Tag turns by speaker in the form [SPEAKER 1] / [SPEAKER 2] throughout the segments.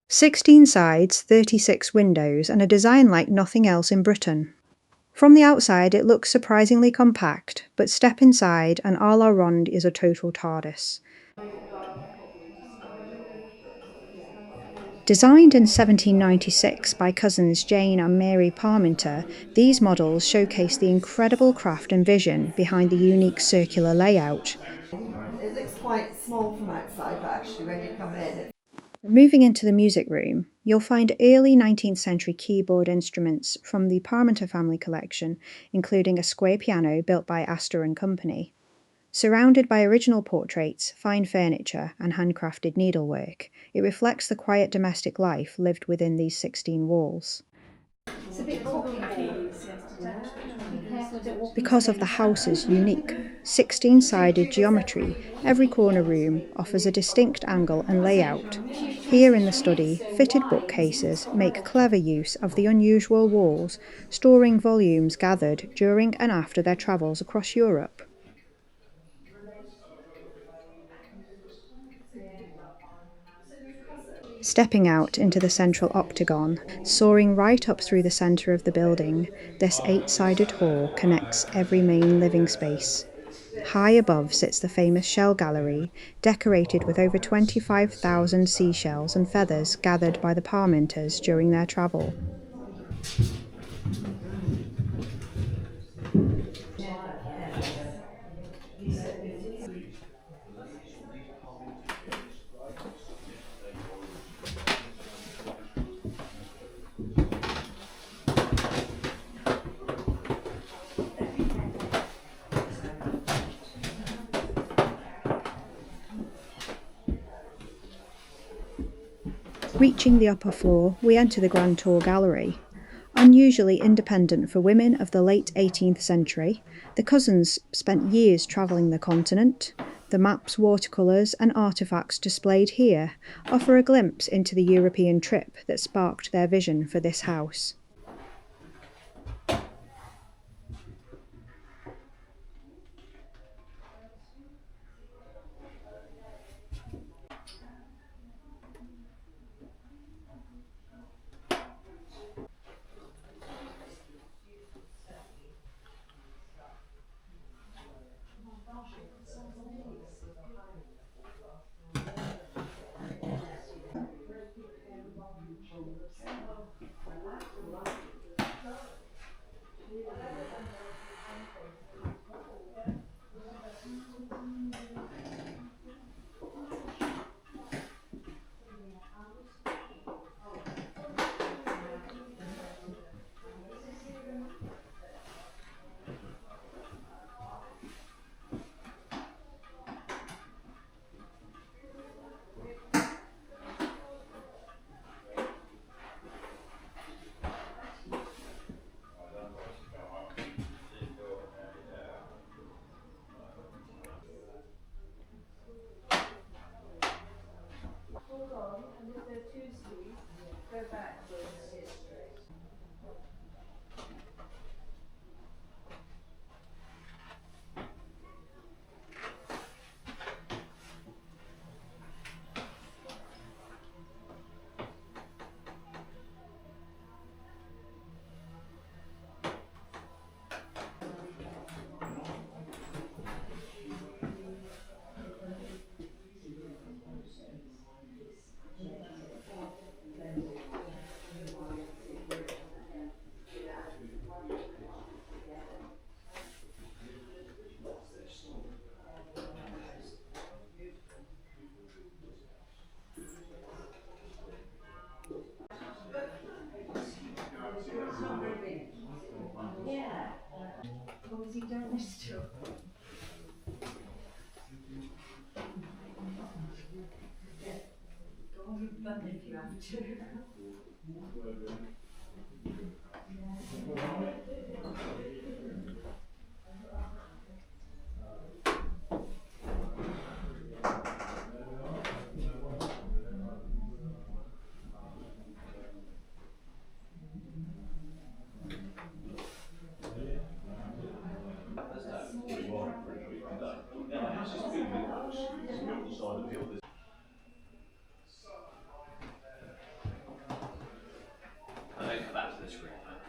[SPEAKER 1] 16 sides, 36 windows, and a design like nothing else in Britain. From the outside it looks surprisingly compact, but step inside and A La Ronde is a total TARDIS. Designed in 1796 by cousins Jane and Mary Parminter, these models showcase the incredible craft and vision behind the unique circular layout.
[SPEAKER 2] It looks quite small from outside, but actually when you come in,
[SPEAKER 1] Moving into the music room, you'll find early 19th century keyboard instruments from the Parminter family collection, including a square piano built by Astor and Company. Surrounded by original portraits, fine furniture, and handcrafted needlework, it reflects the quiet domestic life lived within these 16 walls. Because of the house's unique 16-sided geometry, every corner room offers a distinct angle and layout. Here in the study, fitted bookcases make clever use of the unusual walls, storing volumes gathered during and after their travels across Europe. Stepping out into the central octagon, soaring right up through the centre of the building, this 8-sided hall connects every main living space. High above sits the famous shell gallery, decorated with over 25,000 seashells and feathers gathered by the Parminters during their travel. Reaching the upper floor, we enter the Grand Tour Gallery. Unusually independent for women of the late 18th century, the cousins spent years travelling the continent. The maps, watercolours and artefacts displayed here offer a glimpse into the European trip that sparked their vision for this house.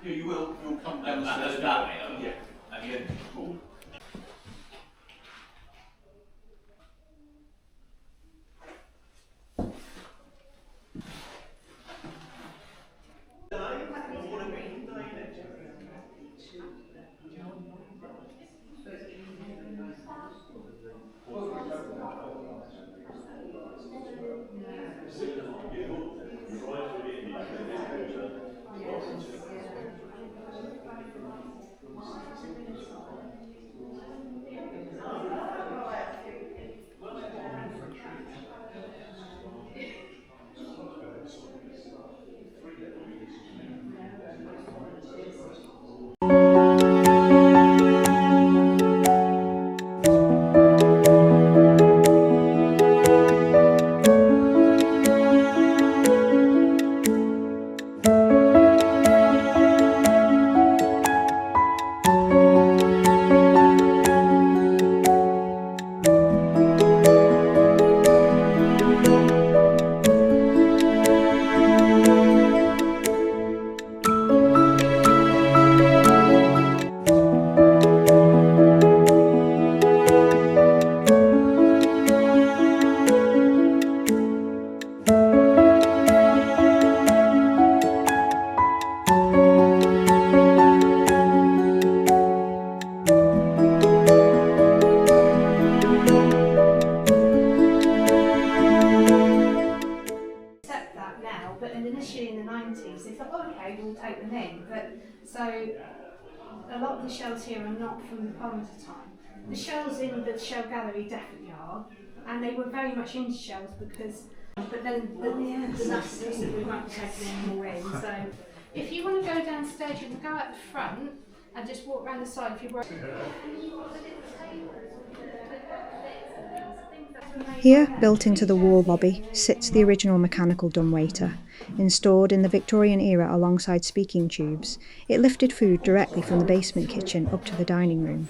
[SPEAKER 3] Yeah, you'll come down the stairs.
[SPEAKER 4] That way, though.
[SPEAKER 3] Yeah.
[SPEAKER 4] Okay.
[SPEAKER 3] Cool.
[SPEAKER 5] But initially in the 90s, they thought, oh, okay, we'll take them in. But so a lot of the shells here are not from the Parminter time. The shells in the shell gallery definitely are, and they were very much into shells because. But then the nasty is that we won't be taking any more in. So if you want to go downstairs, you can go at the front and just walk around the side if you're.
[SPEAKER 1] Here, built into the wall lobby, sits the original mechanical dumbwaiter. Installed in the Victorian era alongside speaking tubes, it lifted food directly from the basement kitchen up to the dining room.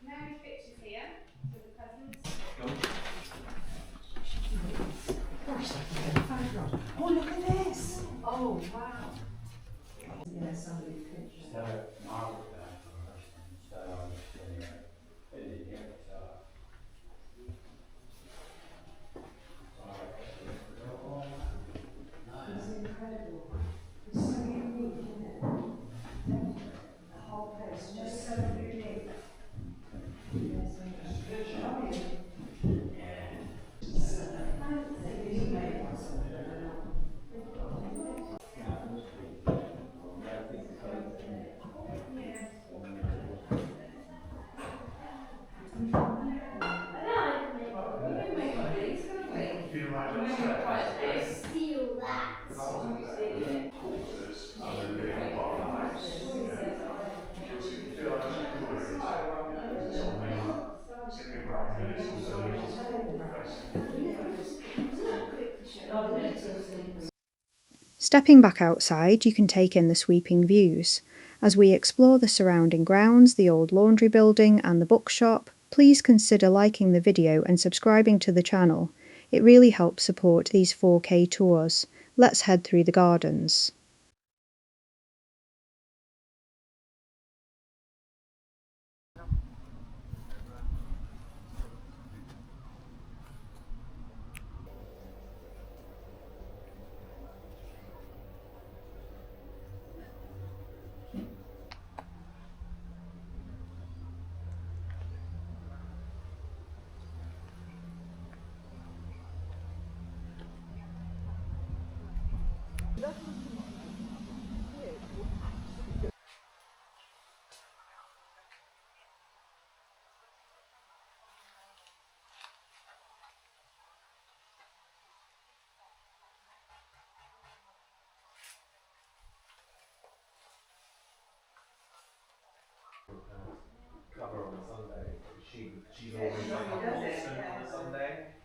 [SPEAKER 5] Mary's pictures here with the cousins.
[SPEAKER 2] Oh, look at this. Oh, wow. Yeah, somebody's picture. It's incredible. It's so unique, isn't it? The whole place, just so unique.
[SPEAKER 1] Stepping back outside, you can take in the sweeping views. As we explore the surrounding grounds, the old laundry building and the bookshop, please consider liking the video and subscribing to the channel. It really helps support these 4K tours. Let's head through the gardens.
[SPEAKER 4] she's always like, I'm not singing on a Sunday.